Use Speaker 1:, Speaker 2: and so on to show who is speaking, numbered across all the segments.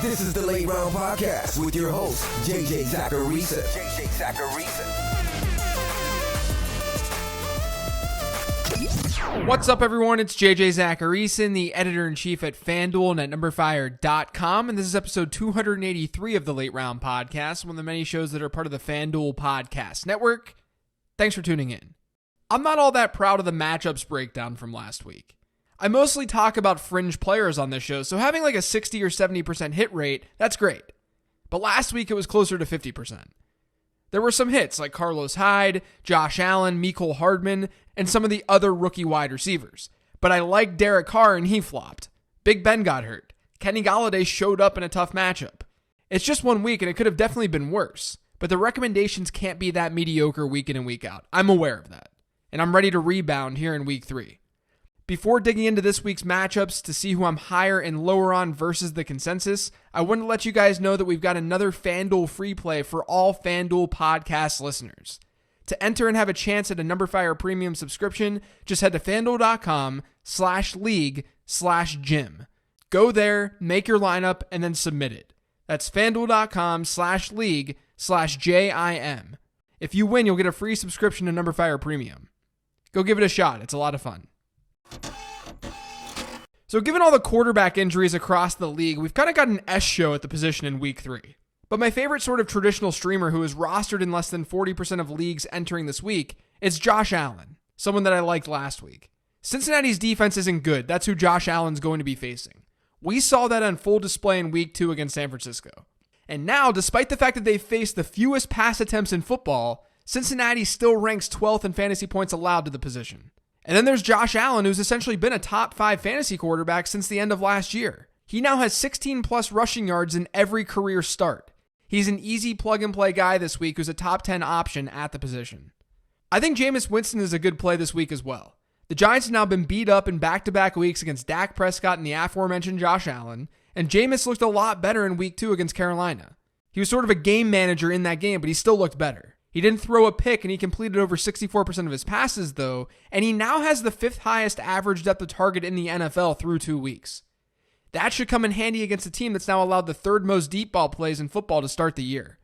Speaker 1: This is the Late Round Podcast with your host, JJ Zacharisa.
Speaker 2: What's up, everyone? It's JJ Zacharisa, the editor-in-chief at FanDuel and at NumberFire.com, and this is episode 283 of the Late Round Podcast, one of the many shows that are part of the FanDuel Podcast Network. Thanks for tuning in. I'm not all that proud of the matchups breakdown from last week. I mostly talk about fringe players on this show, so having like a 60 or 70% hit rate, that's great. But last week it was closer to 50%. There were some hits like Carlos Hyde, Josh Allen, Mecole Hardman, and some of the other rookie wide receivers. But I liked Derek Carr and he flopped. Big Ben got hurt. Kenny Golladay showed up in a tough matchup. It's just 1 week and it could have definitely been worse. But the recommendations can't be that mediocre week in and week out. I'm aware of that. And I'm ready to rebound here in week 3. Before digging into this week's matchups to see who I'm higher and lower on versus the consensus, I wanted to let you guys know that we've got another FanDuel free play for all FanDuel podcast listeners. To enter and have a chance at a NumberFire premium subscription, just head to FanDuel.com/league/gym. Go there, make your lineup, and then submit it. That's FanDuel.com/league/JIM. If you win, you'll get a free subscription to NumberFire Premium. Go give it a shot. It's a lot of fun. So given all the quarterback injuries across the league, we've kind of got an S show at the position in week 3. But my favorite sort of traditional streamer who is rostered in less than 40% of leagues entering this week is Josh Allen, someone that I liked last week. Cincinnati's defense isn't good. That's who Josh Allen's going to be facing. We saw that on full display in week 2 against San Francisco. And now, despite the fact that they've faced the fewest pass attempts in football, Cincinnati still ranks 12th in fantasy points allowed to the position. And then there's Josh Allen, who's essentially been a top 5 fantasy quarterback since the end of last year. He now has 16 plus rushing yards in every career start. He's an easy plug-and-play guy this week who's a top 10 option at the position. I think Jameis Winston is a good play this week as well. The Giants have now been beat up in back-to-back weeks against Dak Prescott and the aforementioned Josh Allen, and Jameis looked a lot better in week 2 against Carolina. He was sort of a game manager in that game, but he still looked better. He didn't throw a pick, and he completed over 64% of his passes, though, and he now has the 5th highest average depth of target in the NFL through 2 weeks. That should come in handy against a team that's now allowed the 3rd most deep ball plays in football to start the year.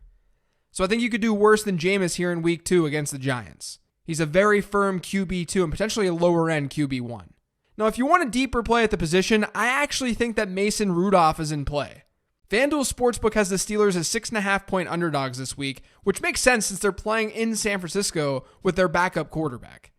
Speaker 2: So I think you could do worse than Jameis here in week 2 against the Giants. He's a very firm QB2 and potentially a lower-end QB1. Now, if you want a deeper play at the position, I actually think that Mason Rudolph is in play. FanDuel Sportsbook has the Steelers as 6.5-point underdogs this week, which makes sense since they're playing in San Francisco with their backup quarterback.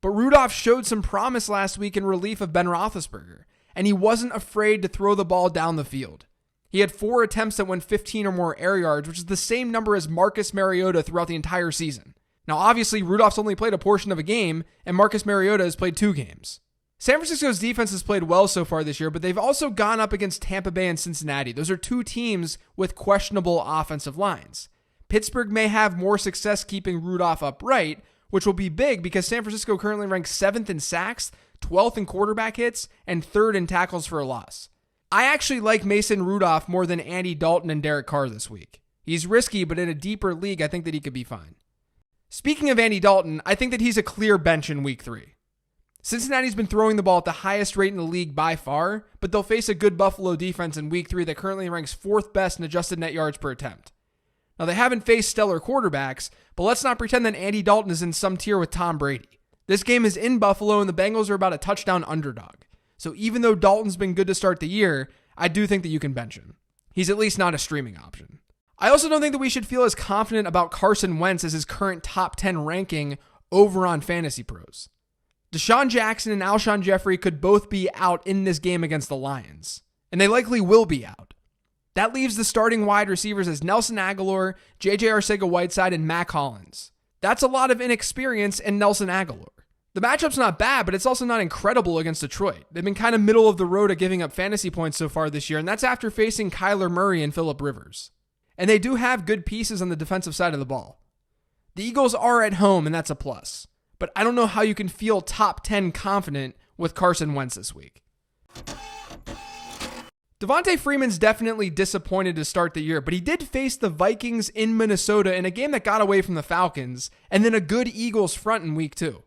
Speaker 2: But Rudolph showed some promise last week in relief of Ben Roethlisberger, and he wasn't afraid to throw the ball down the field. He had 4 attempts that went 15 or more air yards, which is the same number as Marcus Mariota throughout the entire season. Now, obviously, Rudolph's only played a portion of a game, and Marcus Mariota has played 2 games. San Francisco's defense has played well so far this year, but they've also gone up against Tampa Bay and Cincinnati. Those are 2 teams with questionable offensive lines. Pittsburgh may have more success keeping Rudolph upright, which will be big because San Francisco currently ranks 7th in sacks, 12th in quarterback hits, and 3rd in tackles for a loss. I actually like Mason Rudolph more than Andy Dalton and Derek Carr this week. He's risky, but in a deeper league, I think that he could be fine. Speaking of Andy Dalton, I think that he's a clear bench in week 3. Cincinnati's been throwing the ball at the highest rate in the league by far, but they'll face a good Buffalo defense in week 3 that currently ranks 4th best in adjusted net yards per attempt. Now, they haven't faced stellar quarterbacks, but let's not pretend that Andy Dalton is in some tier with Tom Brady. This game is in Buffalo, and the Bengals are about a touchdown underdog. So even though Dalton's been good to start the year, I do think that you can bench him. He's at least not a streaming option. I also don't think that we should feel as confident about Carson Wentz as his current top 10 ranking over on Fantasy Pros. Deshaun Jackson and Alshon Jeffrey could both be out in this game against the Lions, and they likely will be out. That leaves the starting wide receivers as Nelson Agholor, J.J. Arcega-Whiteside, and Mac Hollins. That's a lot of inexperience in Nelson Agholor. The matchup's not bad, but it's also not incredible against Detroit. They've been kind of middle of the road at giving up fantasy points so far this year, and that's after facing Kyler Murray and Phillip Rivers. And they do have good pieces on the defensive side of the ball. The Eagles are at home, and that's a plus. But I don't know how you can feel top 10 confident with Carson Wentz this week. Devonta Freeman's definitely disappointed to start the year, but he did face the Vikings in Minnesota in a game that got away from the Falcons, and then a good Eagles front in week 2.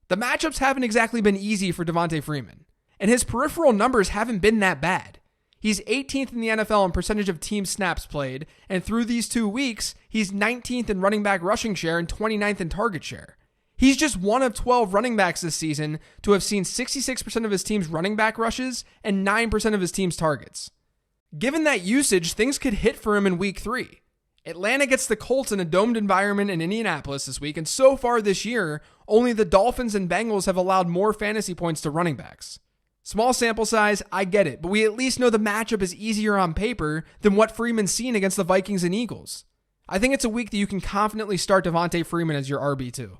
Speaker 2: The matchups haven't exactly been easy for Devonta Freeman, and his peripheral numbers haven't been that bad. He's 18th in the NFL in percentage of team snaps played, and through these 2 weeks, he's 19th in running back rushing share and 29th in target share. He's just one of 12 running backs this season to have seen 66% of his team's running back rushes and 9% of his team's targets. Given that usage, things could hit for him in week 3. Atlanta gets the Colts in a domed environment in Indianapolis this week, and so far this year, only the Dolphins and Bengals have allowed more fantasy points to running backs. Small sample size, I get it, but we at least know the matchup is easier on paper than what Freeman's seen against the Vikings and Eagles. I think it's a week that you can confidently start Devonta Freeman as your RB2.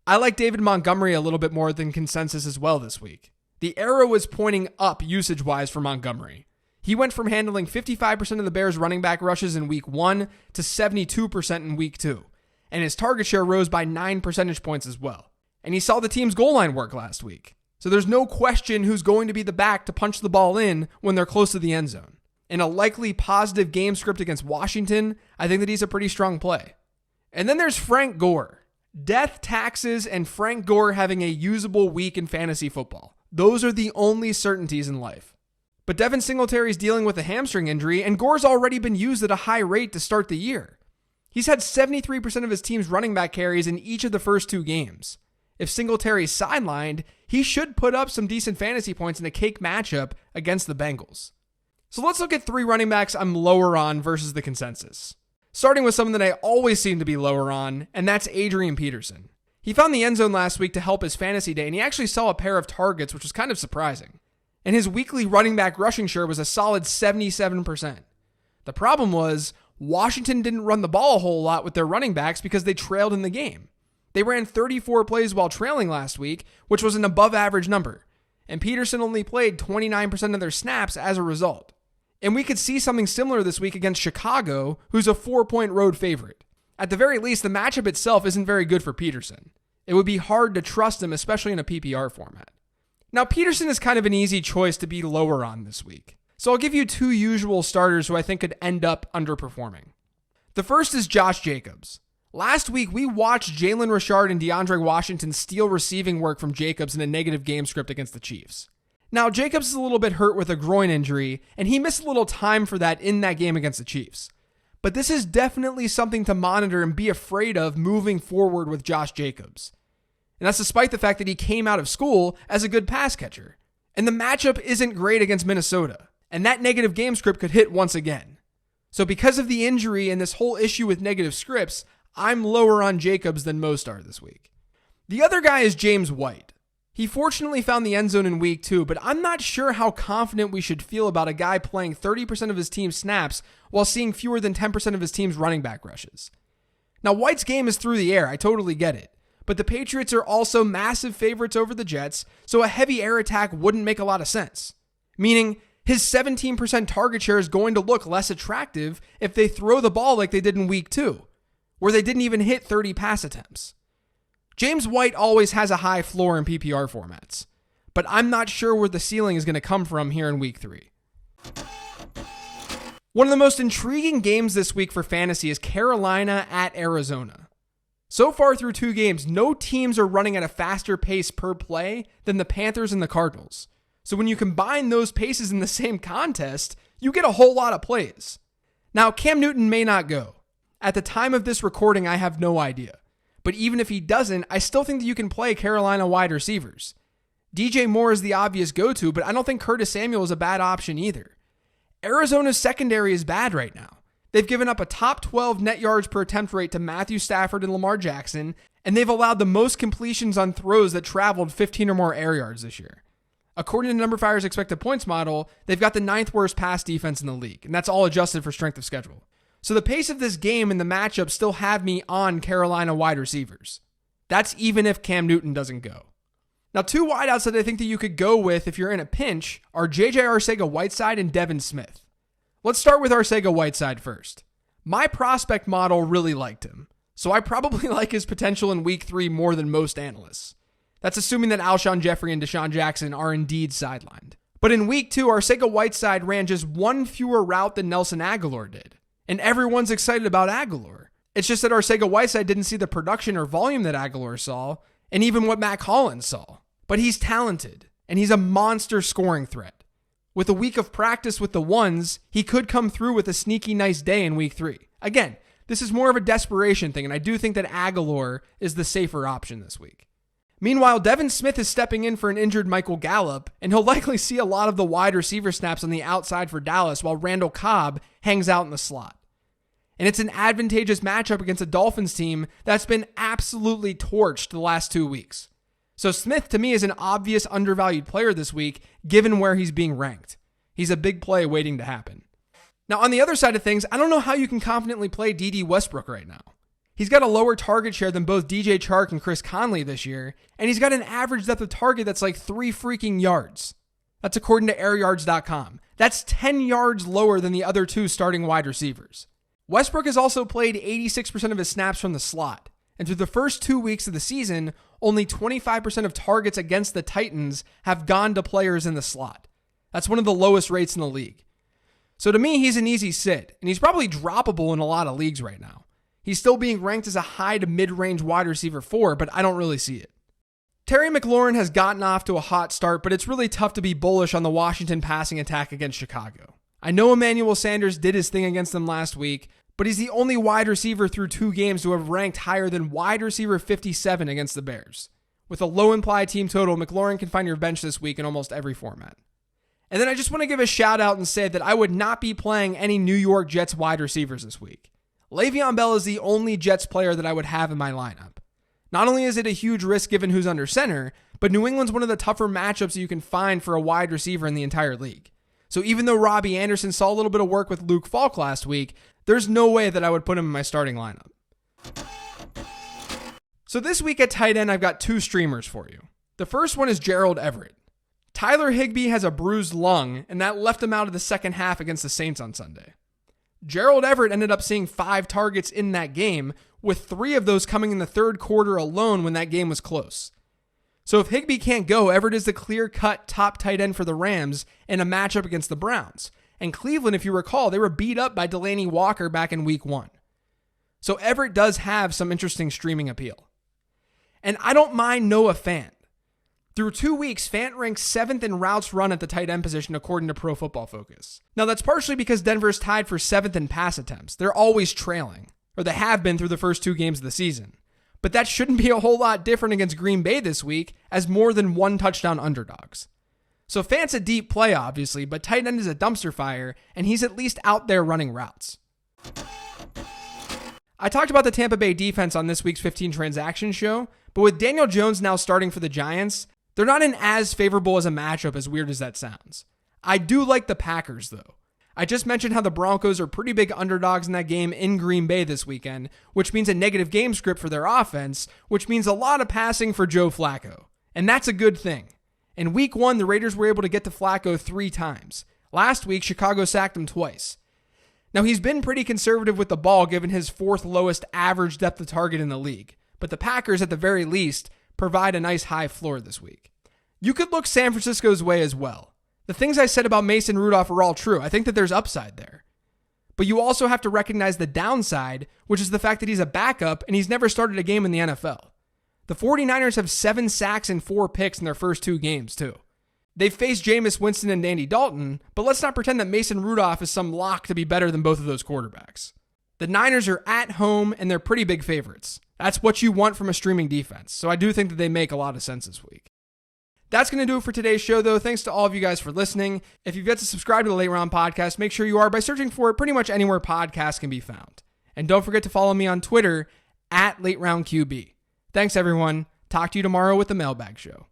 Speaker 2: I like David Montgomery a little bit more than consensus as well this week. The arrow was pointing up usage-wise for Montgomery. He went from handling 55% of the Bears' running back rushes in week 1 to 72% in week 2, and his target share rose by 9 percentage points as well. And he saw the team's goal line work last week. So there's no question who's going to be the back to punch the ball in when they're close to the end zone. In a likely positive game script against Washington, I think that he's a pretty strong play. And then there's Frank Gore. Death, taxes, and Frank Gore having a usable week in fantasy football. Those are the only certainties in life. But Devin Singletary's dealing with a hamstring injury, and Gore's already been used at a high rate to start the year. He's had 73% of his team's running back carries in each of the first 2 games. If Singletary's sidelined, he should put up some decent fantasy points in a cake matchup against the Bengals. So let's look at 3 running backs I'm lower on versus the consensus. Starting with someone that I always seem to be lower on, and that's Adrian Peterson. He found the end zone last week to help his fantasy day, and he actually saw a pair of targets, which was kind of surprising. And his weekly running back rushing share was a solid 77%. The problem was, Washington didn't run the ball a whole lot with their running backs because they trailed in the game. They ran 34 plays while trailing last week, which was an above average number. And Peterson only played 29% of their snaps as a result. And we could see something similar this week against Chicago, who's a 4-point road favorite. At the very least, the matchup itself isn't very good for Peterson. It would be hard to trust him, especially in a PPR format. Now, Peterson is kind of an easy choice to be lower on this week. So I'll give you 2 usual starters who I think could end up underperforming. The first is Josh Jacobs. Last week, we watched Jalen Richard and DeAndre Washington steal receiving work from Jacobs in a negative game script against the Chiefs. Now, Jacobs is a little bit hurt with a groin injury, and he missed a little time for that in that game against the Chiefs. But this is definitely something to monitor and be afraid of moving forward with Josh Jacobs. And that's despite the fact that he came out of school as a good pass catcher. And the matchup isn't great against Minnesota, and that negative game script could hit once again. So because of the injury and this whole issue with negative scripts, I'm lower on Jacobs than most are this week. The other guy is James White. He fortunately found the end zone in week 2, but I'm not sure how confident we should feel about a guy playing 30% of his team's snaps while seeing fewer than 10% of his team's running back rushes. Now, White's game is through the air, I totally get it. But the Patriots are also massive favorites over the Jets, so a heavy air attack wouldn't make a lot of sense. Meaning, his 17% target share is going to look less attractive if they throw the ball like they did in week 2, where they didn't even hit 30 pass attempts. James White always has a high floor in PPR formats, but I'm not sure where the ceiling is going to come from here in week 3. One of the most intriguing games this week for fantasy is Carolina at Arizona. So far through 2 games, no teams are running at a faster pace per play than the Panthers and the Cardinals. So when you combine those paces in the same contest, you get a whole lot of plays. Now, Cam Newton may not go. At the time of this recording, I have no idea. But even if he doesn't, I still think that you can play Carolina wide receivers. DJ Moore is the obvious go-to, but I don't think Curtis Samuel is a bad option either. Arizona's secondary is bad right now. They've given up a top 12 net yards per attempt rate to Matthew Stafford and Lamar Jackson, and they've allowed the most completions on throws that traveled 15 or more air yards this year. According to NumberFire's expected points model, they've got the 9th worst pass defense in the league, and that's all adjusted for strength of schedule. So the pace of this game and the matchup still have me on Carolina wide receivers. That's even if Cam Newton doesn't go. Now, 2 wideouts that I think that you could go with if you're in a pinch are J.J. Arcega-Whiteside and Devin Smith. Let's start with Arcega-Whiteside first. My prospect model really liked him, so I probably like his potential in week 3 more than most analysts. That's assuming that Alshon Jeffrey and Deshaun Jackson are indeed sidelined. But in week 2, Arcega-Whiteside ran just 1 fewer route than Nelson Aguilar did. And everyone's excited about Aguilar. It's just that Arcega-Whiteside didn't see the production or volume that Aguilar saw, and even what Matt Collins saw. But he's talented, and he's a monster scoring threat. With a week of practice with the ones, he could come through with a sneaky nice day in week 3. Again, this is more of a desperation thing, and I do think that Aguilar is the safer option this week. Meanwhile, Devin Smith is stepping in for an injured Michael Gallup, and he'll likely see a lot of the wide receiver snaps on the outside for Dallas while Randall Cobb hangs out in the slot. And it's an advantageous matchup against a Dolphins team that's been absolutely torched the last 2 weeks. So Smith, to me, is an obvious undervalued player this week, given where he's being ranked. He's a big play waiting to happen. Now, on the other side of things, I don't know how you can confidently play D.D. Westbrook right now. He's got a lower target share than both DJ Chark and Chris Conley this year, and he's got an average depth of target that's like 3 freaking yards. That's according to airyards.com. That's 10 yards lower than the other 2 starting wide receivers. Westbrook has also played 86% of his snaps from the slot, and through the first 2 weeks of the season, only 25% of targets against the Titans have gone to players in the slot. That's one of the lowest rates in the league. So to me, he's an easy sit, and he's probably droppable in a lot of leagues right now. He's still being ranked as a high to mid-range wide receiver 4, but I don't really see it. Terry McLaurin has gotten off to a hot start, but it's really tough to be bullish on the Washington passing attack against Chicago. I know Emmanuel Sanders did his thing against them last week, but he's the only wide receiver through 2 games to have ranked higher than wide receiver 57 against the Bears. With a low implied team total, McLaurin can find your bench this week in almost every format. And then I just want to give a shout out and say that I would not be playing any New York Jets wide receivers this week. Le'Veon Bell is the only Jets player that I would have in my lineup. Not only is it a huge risk given who's under center, but New England's one of the tougher matchups that you can find for a wide receiver in the entire league. So even though Robbie Anderson saw a little bit of work with Luke Falk last week, there's no way that I would put him in my starting lineup. So this week at tight end, I've got 2 streamers for you. The first one is Gerald Everett. Tyler Higbee has a bruised lung, and that left him out of the second half against the Saints on Sunday. Gerald Everett ended up seeing 5 targets in that game, with 3 of those coming in the third quarter alone when that game was close. So if Higbee can't go, Everett is the clear-cut top tight end for the Rams in a matchup against the Browns. And Cleveland, if you recall, they were beat up by Delaney Walker back in week 1. So Everett does have some interesting streaming appeal. And I don't mind Noah Fant. Through 2 weeks, Fant ranks 7th in routes run at the tight end position according to Pro Football Focus. Now that's partially because Denver's tied for 7th in pass attempts. They're always trailing, or they have been through the first 2 games of the season. But that shouldn't be a whole lot different against Green Bay this week as more than 1 touchdown underdogs. So Fant's a deep play obviously, but tight end is a dumpster fire, and he's at least out there running routes. I talked about the Tampa Bay defense on this week's 15 Transaction show, but with Daniel Jones now starting for the Giants, they're not in as favorable as a matchup, as weird as that sounds. I do like the Packers, though. I just mentioned how the Broncos are pretty big underdogs in that game in Green Bay this weekend, which means a negative game script for their offense, which means a lot of passing for Joe Flacco. And that's a good thing. In week 1, the Raiders were able to get to Flacco 3 times. Last week, Chicago sacked him twice. Now, he's been pretty conservative with the ball given his 4th lowest average depth of target in the league, but the Packers, at the very least, provide a nice high floor this week. You could look San Francisco's way as well. The things I said about Mason Rudolph are all true. I think that there's upside there. But you also have to recognize the downside, which is the fact that he's a backup and he's never started a game in the NFL. The 49ers have 7 sacks and 4 picks in their first 2 games, too. They've faced Jameis Winston and Andy Dalton, but let's not pretend that Mason Rudolph is some lock to be better than both of those quarterbacks. The Niners are at home and they're pretty big favorites. That's what you want from a streaming defense, so I do think that they make a lot of sense this week. That's going to do it for today's show, though. Thanks to all of you guys for listening. If you've yet to subscribe to the Late Round Podcast, make sure you are by searching for it pretty much anywhere podcasts can be found. And don't forget to follow me on Twitter @LateRoundQB. Thanks, everyone. Talk to you tomorrow with the Mailbag Show.